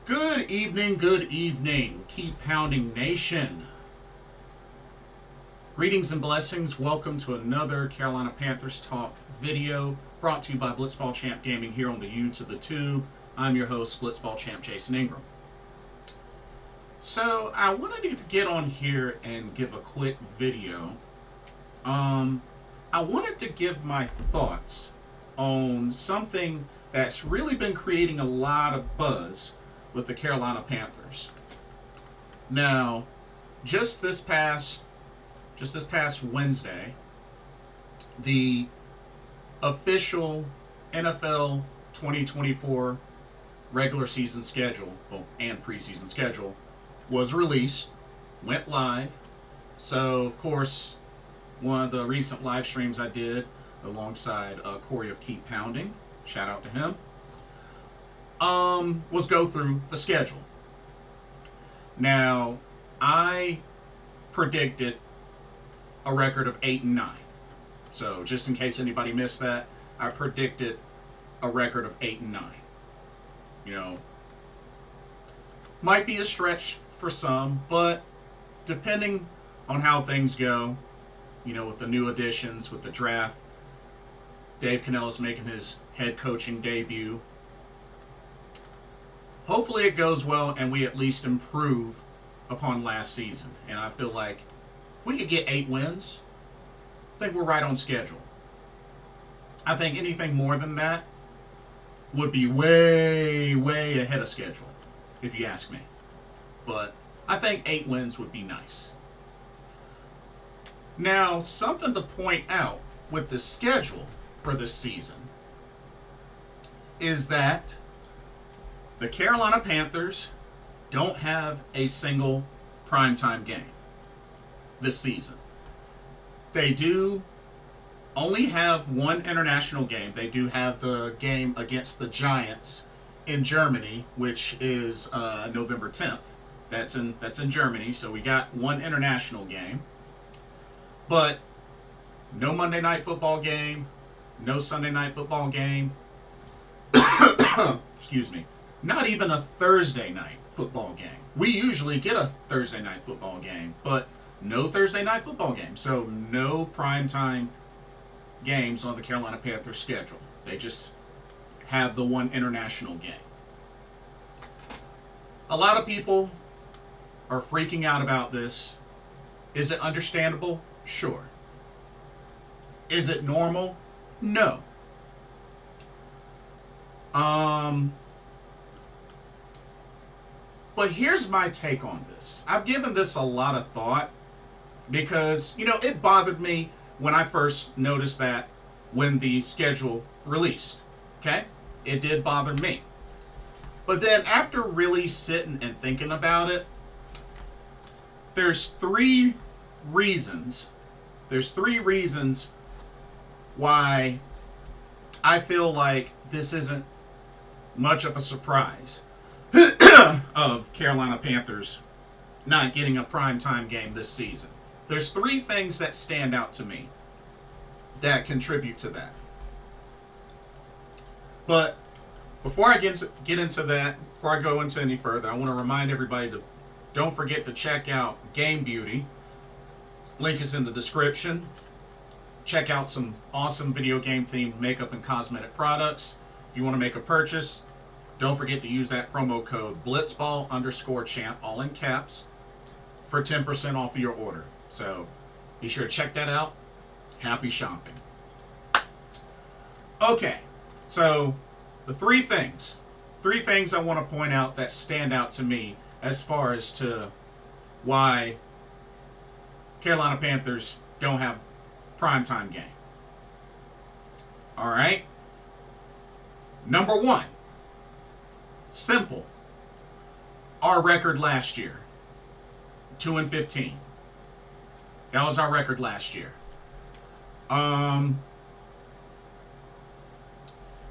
Good evening. Keep pounding nation. Greetings and blessings. Welcome to another Carolina Panthers Talk video brought to you by Blitzball Champ Gaming here on the U to the Tube. I'm your host, Blitzball Champ Jason Ingram. So I wanted to get on here and give a quick video. I wanted to give my thoughts on something that's really been creating a lot of buzz with the Carolina Panthers. Now, just this past Wednesday, the official NFL 2024 regular season schedule, and preseason schedule, was released, went live. So, of course, one of the recent live streams I did alongside Corey of Keep Pounding, shout out to him, was go through the schedule. Now, I predicted a record of 8-9. So, just in case anybody missed that, I predicted a record of 8-9. You know, might be a stretch for some, but depending on how things go, you know, with the new additions, with the draft, Dave Cannell's making his head coaching debut. Hopefully it goes well and we at least improve upon last season. And I feel like if we could get 8 wins, I think we're right on schedule. I think anything more than that would be way, way ahead of schedule, if you ask me. But I think 8 wins would be nice. Now, something to point out with the schedule for this season is that the Carolina Panthers don't have a single primetime game this season. They do only have one international game. They do have the game against the Giants in Germany, which is November 10th. That's in Germany, so we got one international game. But no Monday night football game, no Sunday night football game. Excuse me. Not even a Thursday night football game. We usually get a Thursday night football game, but no Thursday night football game. So no primetime games on the Carolina Panthers schedule. They just have the one international game. A lot of people are freaking out about this. Is it understandable? Sure. Is it normal? No. But here's my take on this. I've given this a lot of thought because, you know, it bothered me when I first noticed that when the schedule released. Okay? It did bother me. But then after really sitting and thinking about it, there's three reasons why I feel like this isn't much of a surprise of Carolina Panthers not getting a primetime game this season. There's 3 things that stand out to me that contribute to that. But before I get into that, before I go into any further, I want to remind everybody to don't forget to check out Game Beauty. Link is in the description. Check out some awesome video game themed makeup and cosmetic products. If you want to make a purchase, don't forget to use that promo code Blitzball_champ, all in caps, for 10% off of your order. So be sure to check that out. Happy shopping. Okay, so the 3 things I want to point out that stand out to me as far as to why Carolina Panthers don't have primetime game. All right. Number 1. Simple. Our record last year. 2-15. That was our record last year.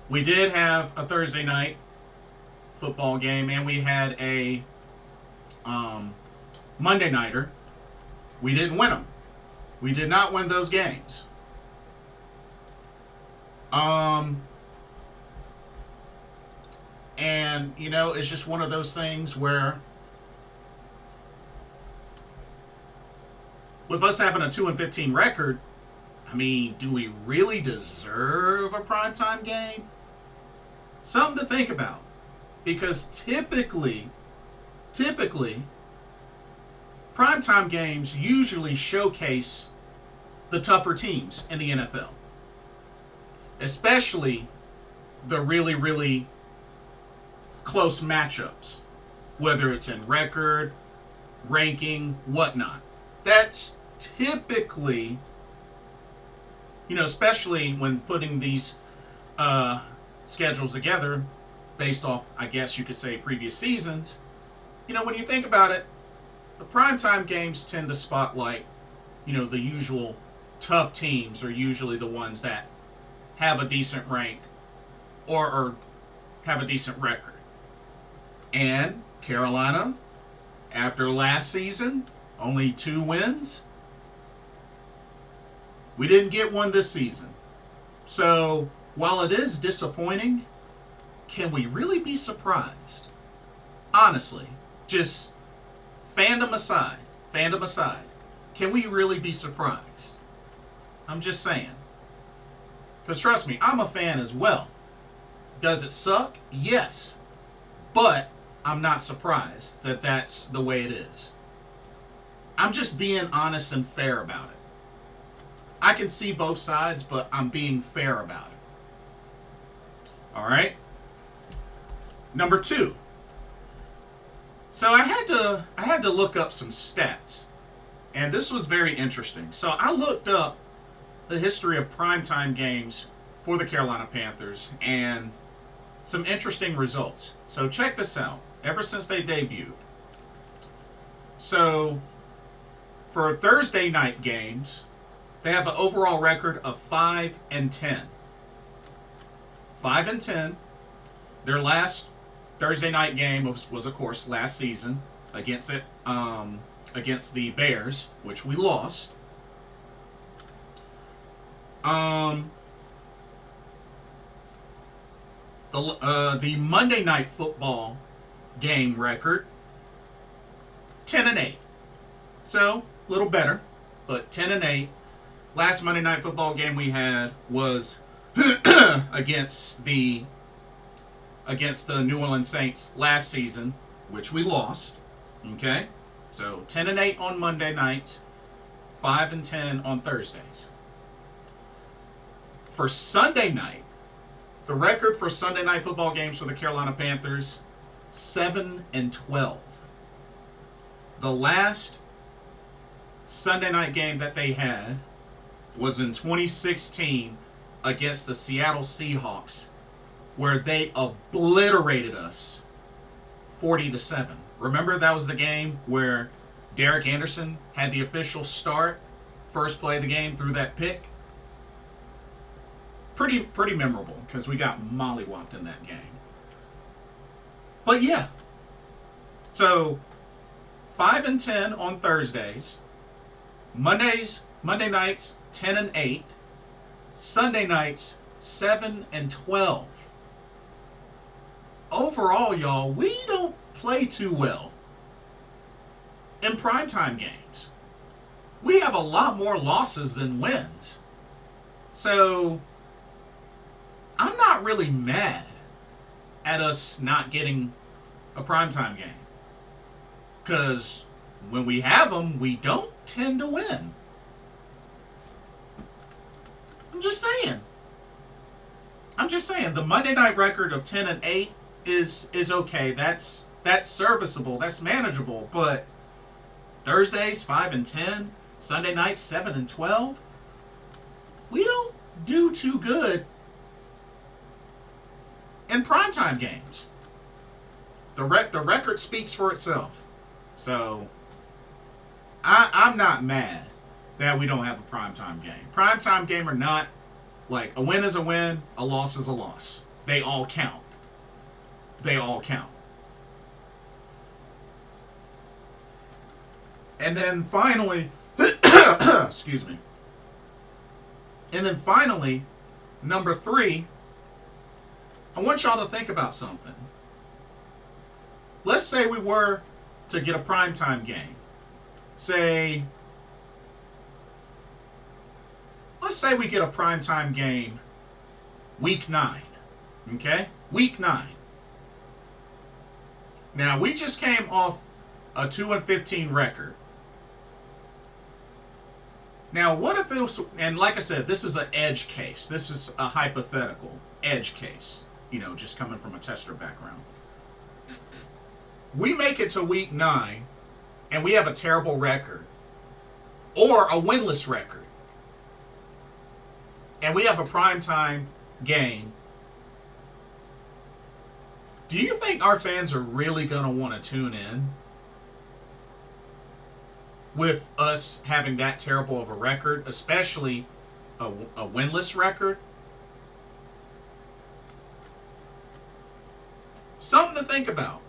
We did have a Thursday night football game, and we had a Monday nighter. We didn't win them. We did not win those games. And And, it's just one of those things where with us having a 2-15 record, I mean, do we really deserve a primetime game? Something to think about. Because typically, primetime games usually showcase the tougher teams in the NFL. Especially the really, really close matchups. Whether it's in record, ranking, whatnot. That's typically, especially when putting these schedules together based off, I guess you could say, previous seasons. When you think about it, the primetime games tend to spotlight, the usual tough teams are usually the ones that have a decent rank or have a decent record. And Carolina, after last season, only 2 wins. We didn't get one this season. So, while it is disappointing, can we really be surprised? Honestly, just fandom aside, can we really be surprised? I'm just saying. Because trust me, I'm a fan as well. Does it suck? Yes. But I'm not surprised that that's the way it is. I'm just being honest and fair about it. I can see both sides, but I'm being fair about it. All right? Number 2. So I had to look up some stats. And this was very interesting. So I looked up the history of primetime games for the Carolina Panthers and some interesting results. So check this out. Ever since they debuted. So for Thursday night games, they have an overall record of 5-10. 5-10. Their last Thursday night game was of course last season against the Bears, which we lost. The Monday Night Football game record 10-8. So a little better, but 10-8. Last Monday Night Football game we had was against the New Orleans Saints last season, which we lost. Okay, so 10-8 on Monday nights, 5-10 on Thursdays. For Sunday night, the record for Sunday night football games for the Carolina Panthers, 7-12. The last Sunday night game that they had was in 2016 against the Seattle Seahawks, where they obliterated us 40-7. Remember, that was the game where Derek Anderson had the official start, first play of the game, threw that pick. Pretty memorable, because we got mollywopped in that game. But yeah, so 5-10 on Thursdays, Monday nights 10-8, Sunday nights 7-12. Overall, y'all, we don't play too well in primetime games. We have a lot more losses than wins. So I'm not really mad at us not getting a primetime game. Because when we have them, we don't tend to win. I'm just saying. The Monday night record of 10-8 is okay. That's serviceable. That's manageable. But Thursdays 5-10, Sunday night 7-12. We don't do too good in primetime games. The record speaks for itself. So I'm not mad that we don't have a primetime game. Primetime game or not, like, a win is a win, a loss is a loss. They all count. And then finally, excuse me. And then finally, number 3, I want y'all to think about something. let's say we were to get a primetime game. Let's say we get a primetime game week 9. Okay? Week 9. Now, we just came off a 2-15 record. Now, what if it was, and like I said, this is an edge case. This is a hypothetical edge case, just coming from a tester background. We make it to week 9, and we have a terrible record, or a winless record, and we have a primetime game. Do you think our fans are really going to want to tune in with us having that terrible of a record, especially a winless record? Something to think about.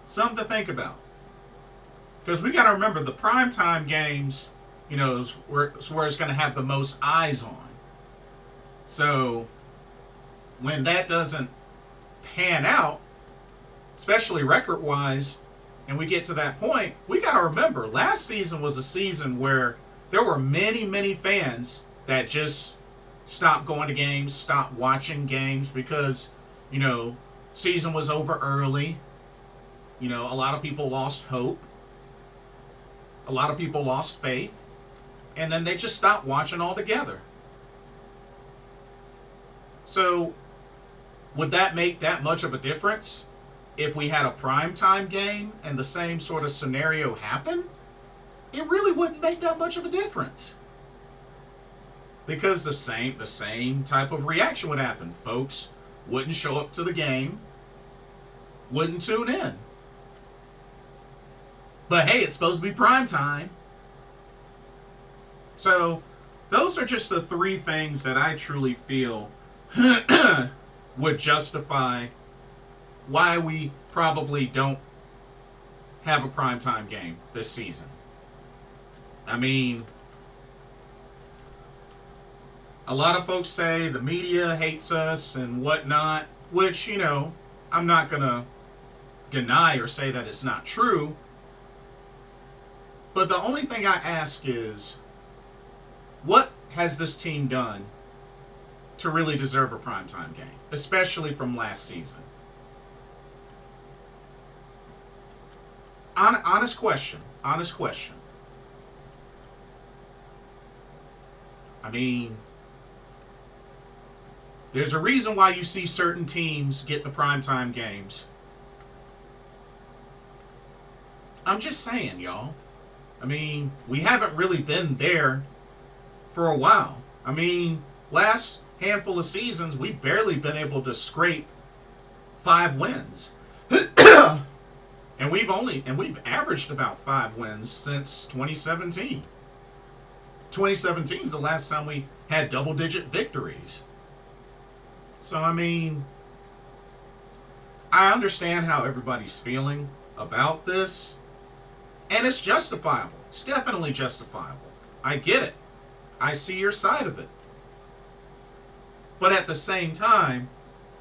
Something to think about. Because we got to remember, the primetime games, is where it's going to have the most eyes on. So, when that doesn't pan out, especially record-wise, and we get to that point, we got to remember, last season was a season where there were many, many fans that just stopped going to games, stopped watching games because, season was over early. A lot of people lost hope. A lot of people lost faith. And then they just stopped watching altogether. So, would that make that much of a difference if we had a primetime game and the same sort of scenario happen? It really wouldn't make that much of a difference. Because the same type of reaction would happen. Folks wouldn't show up to the game, wouldn't tune in. But hey, it's supposed to be prime time. So, those are just the 3 things that I truly feel would justify why we probably don't have a primetime game this season. I mean, a lot of folks say the media hates us and whatnot, which, I'm not going to deny or say that it's not true. But the only thing I ask is, what has this team done to really deserve a primetime game, especially from last season? Honest question. I mean, there's a reason why you see certain teams get the primetime games. I'm just saying, y'all. I mean, we haven't really been there for a while. I mean, last handful of seasons, we've barely been able to scrape 5 wins. And we've averaged about 5 wins since 2017. 2017 is the last time we had double-digit victories. So, I mean, I understand how everybody's feeling about this. And it's justifiable. It's definitely justifiable. I get it. I see your side of it. But at the same time,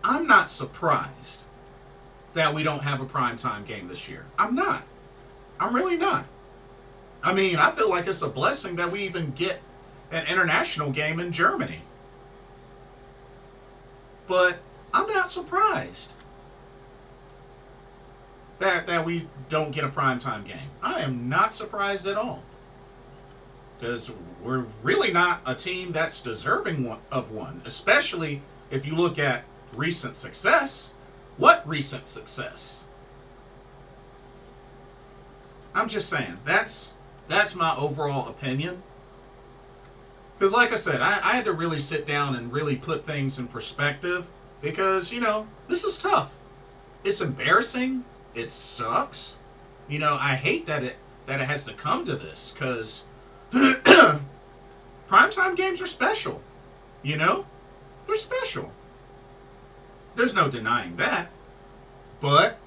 I'm not surprised that we don't have a primetime game this year. I'm not. I'm really not. I mean, I feel like it's a blessing that we even get an international game in Germany. But I'm not surprised that we don't get a primetime game. I am not surprised at all. Because we're really not a team that's deserving of one. Especially if you look at recent success. What recent success? I'm just saying, that's my overall opinion. Because like I said, I had to really sit down and really put things in perspective. Because, this is tough. It's embarrassing. It sucks. I hate that it has to come to this. Because primetime games are special. They're special. There's no denying that. But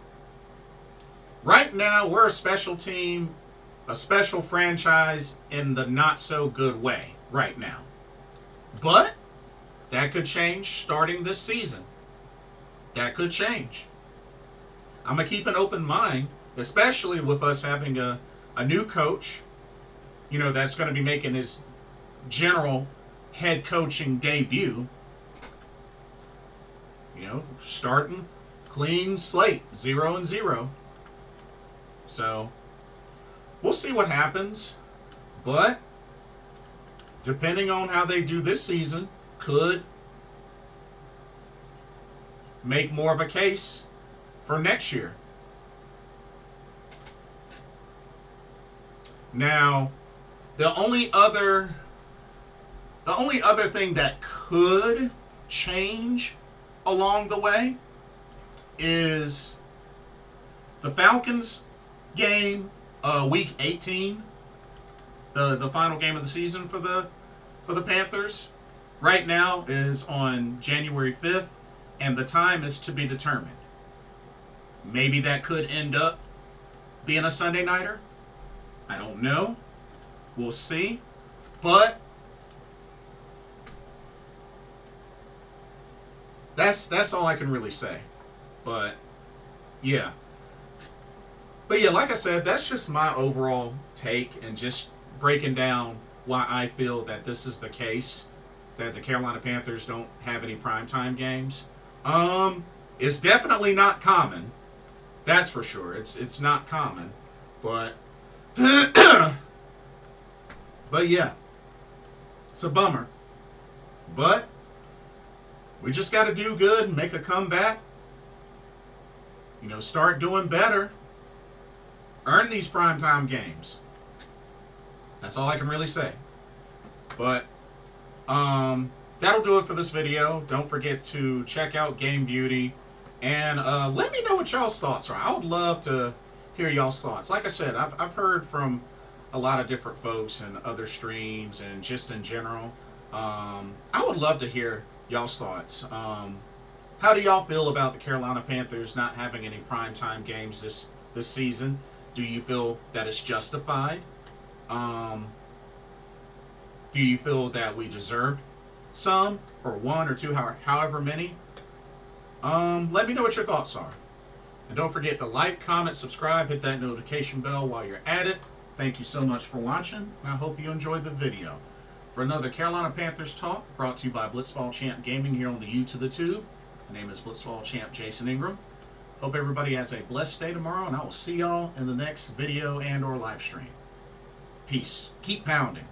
right now, we're a special team, a special franchise in the not so good way right now. But that could change starting this season. That could change. I'm going to keep an open mind, especially with us having a new coach, that's going to be making his general head coaching debut. Starting clean slate, 0-0. So we'll see what happens. But depending on how they do this season, could make more of a case for next year. Now, the only other thing that could change along the way is the Falcons game, week 18, the final game of the season for the Panthers. Right now is on January 5th, and the time is to be determined. Maybe that could end up being a Sunday nighter. I don't know. We'll see. But that's all I can really say. But yeah. Like I said, that's just my overall take and just breaking down why I feel that this is the case, that the Carolina Panthers don't have any primetime games. It's definitely not common. That's for sure. It's not common. But but yeah. It's a bummer. But we just got to do good and make a comeback. Start doing better. Earn these primetime games. That's all I can really say. But that'll do it for this video. Don't forget to check out Game Beauty. And let me know what y'all's thoughts are. I would love to hear y'all's thoughts. Like I said, I've heard from a lot of different folks and other streams and just in general. I would love to hear y'all's thoughts. How do y'all feel about the Carolina Panthers not having any primetime games this season? Do you feel that it's justified? Do you feel that we deserved some, or one or two, however many? Let me know what your thoughts are. And don't forget to like, comment, subscribe, hit that notification bell while you're at it. Thank you so much for watching, and I hope you enjoyed the video. For another Carolina Panthers talk, brought to you by Blitzball Champ Gaming here on the U to the Tube. My name is Blitzball Champ Jason Ingram. Hope everybody has a blessed day tomorrow, and I will see y'all in the next video and or live stream. Peace. Keep pounding.